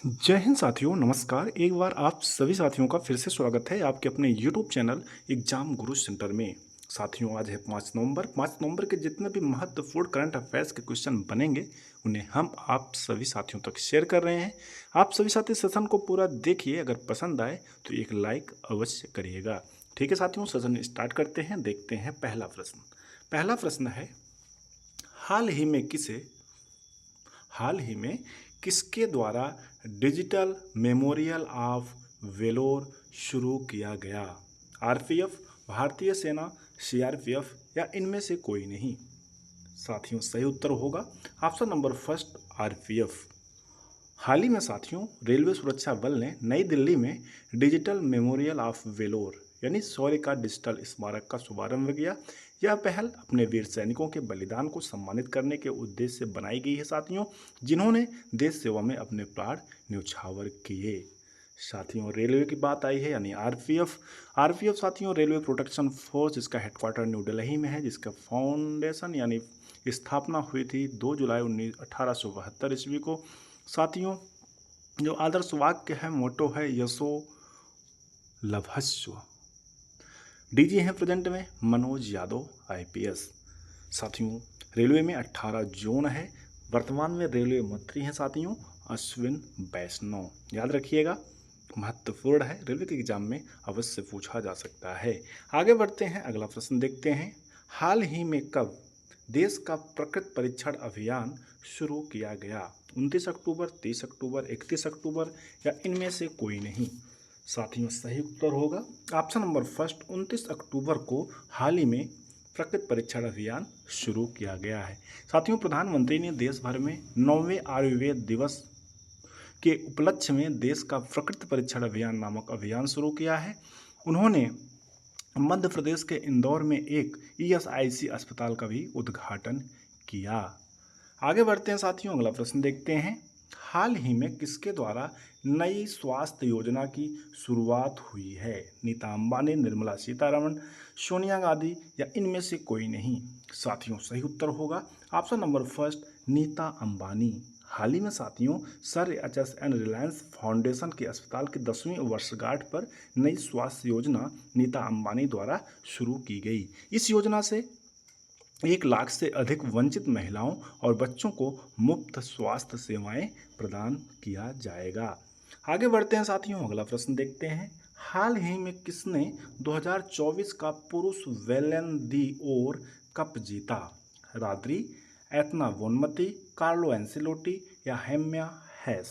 जय हिंद साथियों, नमस्कार। एक बार आप सभी साथियों का फिर से स्वागत है आपके अपने यूट्यूब चैनल एग्जाम गुरु सेंटर में। साथियों, आज है 5 नवंबर। 5 नवंबर के जितने भी महत्वपूर्ण करंट अफेयर्स के क्वेश्चन बनेंगे उन्हें हम आप सभी साथियों तक शेयर कर रहे हैं। आप सभी साथी सेशन को पूरा देखिए, अगर पसंद आए तो एक लाइक अवश्य करिएगा। ठीक है साथियों, सेशन स्टार्ट करते हैं। देखते हैं पहला प्रश्न है, हाल ही में किसे हाल ही में किसके द्वारा डिजिटल मेमोरियल ऑफ वेलोर शुरू किया गया? आरपीएफ, भारतीय सेना, सीआरपीएफ या इनमें से कोई नहीं? साथियों, सही उत्तर होगा ऑप्शन नंबर फर्स्ट, आरपीएफ। हाल ही में साथियों, रेलवे सुरक्षा बल ने नई दिल्ली में डिजिटल मेमोरियल ऑफ वेलोर यानी शौर्य का डिजिटल स्मारक का शुभारंभ किया। यह पहल अपने वीर सैनिकों के बलिदान को सम्मानित करने के उद्देश्य से बनाई गई है साथियों, जिन्होंने देश सेवा में अपने प्राण न्यौछावर किए। साथियों, रेलवे की बात आई है यानी आरपीएफ। आरपीएफ साथियों, रेलवे प्रोटेक्शन फोर्स, जिसका हेडक्वार्टर न्यू दिल्ली में है, जिसका फाउंडेशन यानी स्थापना हुई थी 2 जुलाई 1872 ईस्वी को। साथियों, जो आदर्श वाक्य है, मोटो है, यशो लभस्व। डीजी हैं प्रेजेंट में मनोज यादव आईपीएस। साथियों, रेलवे में 18 जोन है। वर्तमान में रेलवे मंत्री हैं साथियों अश्विन वैष्णव। याद रखिएगा, महत्वपूर्ण है, रेलवे के एग्जाम में अवश्य पूछा जा सकता है। आगे बढ़ते हैं, अगला प्रश्न देखते हैं। हाल ही में कब देश का प्रकृति परीक्षण अभियान शुरू किया गया? 29 अक्टूबर, 30 अक्टूबर, 31 अक्टूबर या इनमें से कोई नहीं? साथियों, सही उत्तर होगा ऑप्शन नंबर फर्स्ट, 29 अक्टूबर को हाल ही में प्रकृति परीक्षण अभियान शुरू किया गया है। साथियों, प्रधानमंत्री ने देश भर में 9वें आयुर्वेद दिवस के उपलक्ष्य में देश का प्रकृति परीक्षण अभियान नामक अभियान शुरू किया है। उन्होंने मध्य प्रदेश के इंदौर में एक ईएसआईसी अस्पताल का भी उद्घाटन किया। आगे बढ़ते हैं साथियों, अगला प्रश्न देखते हैं। हाल ही में किसके द्वारा नई स्वास्थ्य योजना की शुरुआत हुई है? नीता अंबानी, निर्मला सीतारमण, सोनिया गांधी या इनमें से कोई नहीं? साथियों, सही उत्तर होगा option number first, Nita Ambani. हाल ही में साथियों, Sir H N Reliance Foundation के अस्पताल की 10वीं वर्षगांठ पर नई स्वास्थ्य योजना नीता अंबानी द्वारा शुरू की गई। इस योजना से 1 लाख से अधिक वंचित महिलाओं और बच्चों को मुफ्त स्वास्थ्य सेवाएं प्रदान किया जाएगा। आगे बढ़ते हैं साथियों, अगला प्रश्न देखते हैं। हाल ही में किसने 2024 का पुरुष वेलन दी ओर कप जीता? राद्री, एतना बोनमती, कार्लो एंसेलोटी या हेम्या हैस?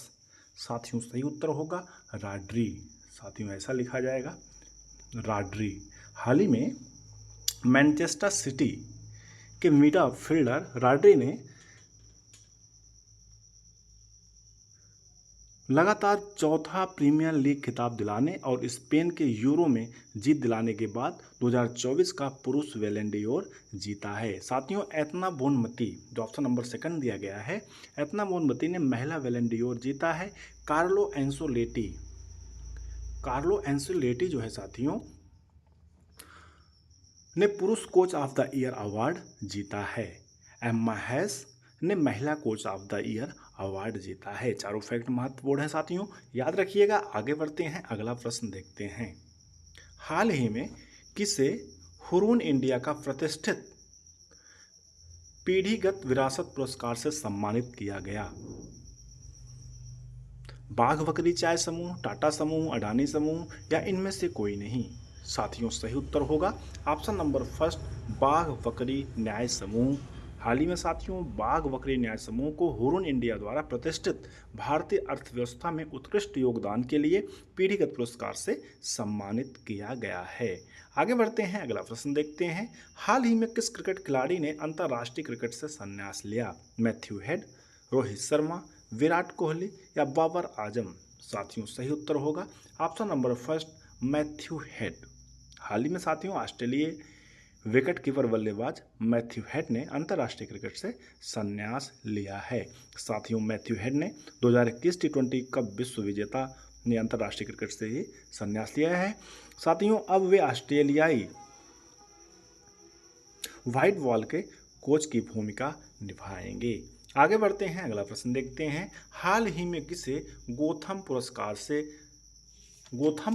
साथियों, सही उत्तर होगा राड्री। साथियों, ऐसा लिखा जाएगा राड्री। हाल ही में मैनचेस्टर सिटी के मिडफील्डर राड्री ने लगातार चौथा प्रीमियर लीग खिताब दिलाने और स्पेन के यूरो में जीत दिलाने के बाद 2024 का पुरुष बैलन डोर जीता है। साथियों, एतना बोनमती, जो ऑप्शन नंबर सेकंड दिया गया है, एतना बोनमती ने महिला बैलन डोर जीता है। कार्लो एंसोलेटी जो है साथियों, ने पुरुष coach of the year award जीता है। एम्मा हैस ने महिला coach of the year award जीता है। चारों फैक्ट महत्वपूर्ण है साथियों, याद रखिएगा। आगे बढ़ते हैं, अगला प्रश्न देखते हैं। हाल ही में किसे हुरून इंडिया का प्रतिष्ठित पीढ़ीगत विरासत पुरस्कार से सम्मानित किया गया? बाघ बकरी चाय समूह, टाटा समूह, अडानी समूह या इनमें से कोई नहीं? साथियों, सही उत्तर होगा ऑप्शन नंबर फर्स्ट, बाघ बकरी न्याय समूह। हाल ही में साथियों, बाघ बकरी न्याय समूह को हुरून इंडिया द्वारा प्रतिष्ठित भारतीय अर्थव्यवस्था में उत्कृष्ट योगदान के लिए पीढ़ीगत पुरस्कार से सम्मानित किया गया है। आगे बढ़ते हैं, अगला प्रश्न देखते हैं। हाल ही में किस क्रिकेट खिलाड़ी ने अंतर्राष्ट्रीय क्रिकेट से संन्यास लिया? मैथ्यू हेड, रोहित शर्मा, विराट कोहली या बाबर आजम? साथियों, सही उत्तर होगा option number first, Matthew Head. हाल ही में साथियों, ऑस्ट्रेलियाई विकेट कीपर बल्लेबाज मैथ्यू हेड ने अंतर्राष्ट्रीय क्रिकेट से संन्यास लिया है। साथियों, मैथ्यू हेड ने 2021 T20 कप विश्व विजेता ने अंतर्राष्ट्रीय क्रिकेट से ही संन्यास लिया है। साथियों, अब वे ऑस्ट्रेलियाई व्हाइट बॉल के कोच की भूमिका निभाएंगे। आगे बढ़ते हैं, अगला प्रश्न देखते हैं। हाल ही में किसे गोथम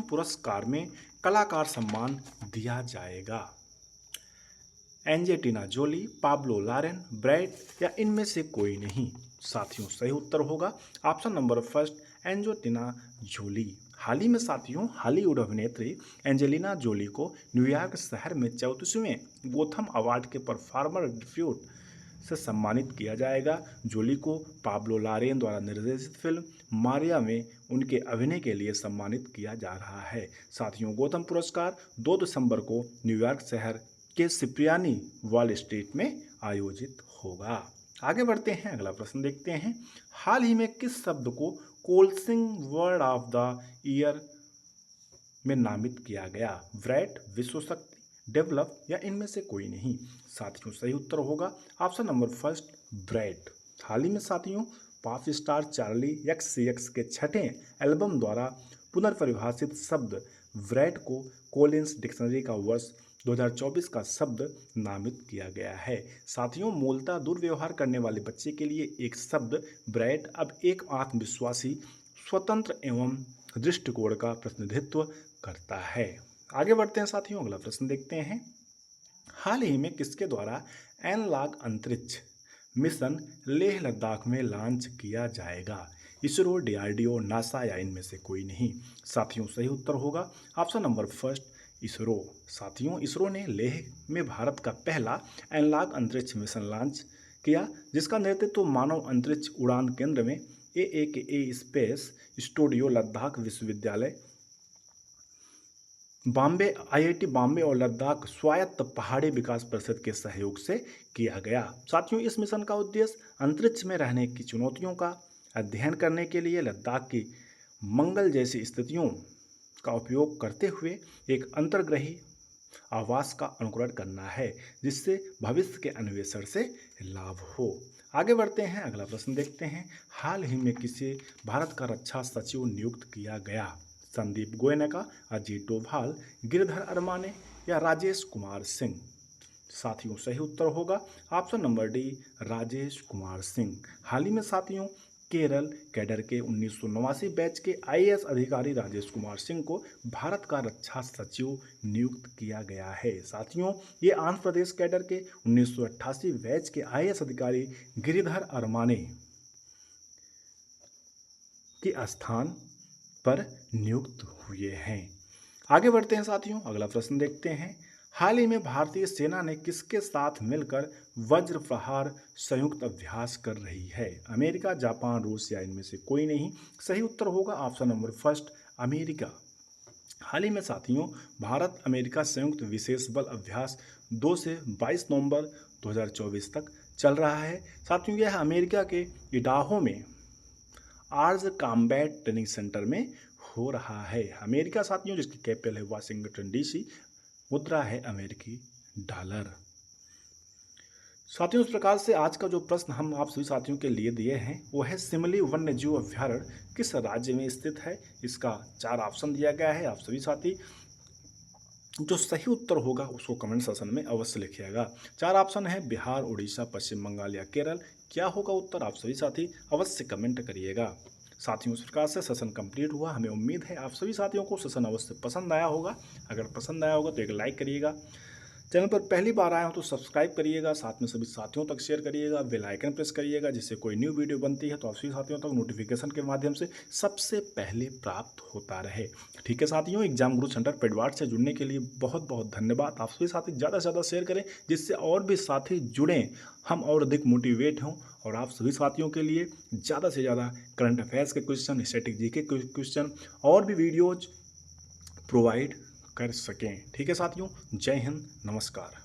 पुरस्कार में कलाकार सम्मान दिया जाएगा? Angelina Jolie, Pablo Larrain, Brad या इनमें से कोई नहीं? साथियों सही उत्तर होगा option number first, Angelina Jolie. हाल ही में साथियों हॉलीवुड अभिनेत्री एंजेलिना जोली को न्यूयॉर्क शहर में 34वें गोथम अवार्ड के परफॉर्मर डिफ्यूट से सम्मानित किया जाएगा। जोली को पाब्लो लारेन द्वारा निर्देशित फिल्म मारिया में उनके अभिनय के लिए सम्मानित किया जा रहा है। साथियों गोथम पुरस्कार 2 दिसंबर को न्यूयॉर्क शहर के सिप्रियानी वॉल स्ट्रीट में आयोजित होगा। आगे बढ़ते हैं, अगला प्रश्न देखते हैं। हाल ही में किस शब्द को कोल्सिंग वर्ड ऑफ द ईयर में नामित किया गया? ब्रैड, विश्व शक्ति, डेवलप या इनमें से कोई नहीं? साथियों सही उत्तर होगा ऑप्शन नंबर फर्स्ट, ब्रैड। हाल ही में साथियों पॉप स्टार चार्ली XCX के 6ठे एल्बम द्वारा पुनर्परिभाषित शब्द ब्रैड को कोलिंस डिक्शनरी का वर्ष 2024 का शब्द नामित किया गया है। साथियों मूलतः दुर्व्यवहार करने वाले बच्चे के लिए एक शब्द ब्रैड अब एक आत्मविश्वासी, स्वतंत्र एवं दृष्टिकोण का प्रतिनिधित्व करता है। आगे बढ़ते हैं साथियों, अगला प्रश्न देखते हैं। हाल ही में किसके द्वारा एनालॉग अंतरिक्ष मिशन लेह लद्दाख में लॉन्च किया जाएगा? इसरो, DRDO, नासा या इनमें से कोई नहीं? साथियों सही उत्तर होगा ऑप्शन नंबर फर्स्ट, इसरो। साथियों इसरो ने लेह में भारत का पहला एनालॉग अंतरिक्ष मिशन लॉन्च किया, जिसका नेतृत्व मानव अंतरिक्ष उड़ान केंद्र में AAKA स्पेस स्टूडियो, लद्दाख विश्वविद्यालय, बॉम्बे, IIT बॉम्बे और लद्दाख स्वायत्त पहाड़ी विकास परिषद के सहयोग से किया गया। साथियों इस मिशन का उद्देश्य अंतरिक्ष में रहने की चुनौतियों का अध्ययन करने के लिए लद्दाख की मंगल जैसी स्थितियों का उपयोग करते हुए एक अंतर्ग्रही आवास का अनुकरण करना है, जिससे भविष्य के अन्वेषण से लाभ हो। आगे बढ़ते हैं, अगला प्रश्न देखते हैं। हाल ही में किसे भारत का रक्षा सचिव नियुक्त किया गया? संदीप गोयनका, अजीत डोभाल, गिरधर अरमाने या राजेश कुमार सिंह? साथियों सही उत्तर होगा option number D, Rajesh Kumar Singh. हाल ही में साथियों केरल कैडर के 1989 बैच के IAS अधिकारी राजेश कुमार सिंह को भारत का रक्षा सचिव नियुक्त किया गया है। साथियों ये आंध्र प्रदेश कैडर के 1988 बैच के IAS अधिकारी गिरिधर अरमाने के स्थान पर नियुक्त हुए हैं। आगे बढ़ते हैं साथियों, अगला प्रश्न देखते हैं। हाल ही में भारतीय सेना ने किसके साथ मिलकर वज्र प्रहार संयुक्त अभ्यास कर रही है? अमेरिका, जापान, रूस या इनमें से कोई नहीं? सही उत्तर होगा ऑप्शन नंबर फर्स्ट, अमेरिका। हाल ही में साथियों भारत अमेरिका संयुक्त विशेष बल अभ्यास 2 से 22 नवंबर 2024 तक चल रहा है। साथियों यह अमेरिका के इडाहो में आर्ज कॉम्बैट ट्रेनिंग सेंटर में हो रहा है। अमेरिका साथियों जिसकी कैपिटल है वाशिंगटन DC, मुद्रा है अमेरिकी डॉलर। साथियों इस प्रकार से आज का जो प्रश्न हम आप सभी साथियों के लिए दिए हैं वो है सिमली वन्यजीव अभ्यारण्य किस राज्य में स्थित है? इसका 4 ऑप्शन दिया गया है। आप सभी साथी जो सही उत्तर होगा उसको कमेंट सेक्शन में अवश्य लिखिएगा। 4 ऑप्शन है बिहार, उड़ीसा, पश्चिम बंगाल या केरल। क्या होगा उत्तर आप सभी साथी अवश्य कमेंट करिएगा। साथियों इस प्रकार से सेशन कंप्लीट हुआ। हमें उम्मीद है आप सभी साथियों को सेशन अवश्य पसंद आया होगा। अगर पसंद आया होगा तो एक लाइक करिएगा। चैनल पर पहली बार आए हो तो सब्सक्राइब करिएगा, साथ में सभी साथियों तक शेयर करिएगा, बेल आइकन प्रेस करिएगा, जिससे कोई न्यू वीडियो बनती है तो आप सभी साथियों तक नोटिफिकेशन के माध्यम से सबसे पहले प्राप्त होता रहे। ठीक है साथियों, एग्जाम गुरु सेंटर पेडवार्ड से जुड़ने के लिए बहुत बहुत धन्यवाद। आप सभी साथी ज़्यादा से ज़्यादा शेयर करें, जिससे और भी साथी जुड़ें, हम और अधिक मोटिवेट हों और आप सभी साथियों के लिए ज़्यादा से ज़्यादा करंट अफेयर्स के क्वेश्चन, स्टैटिक जीके के क्वेश्चन और भी वीडियोज प्रोवाइड कर सकें। ठीक है साथियों, जय हिंद, नमस्कार।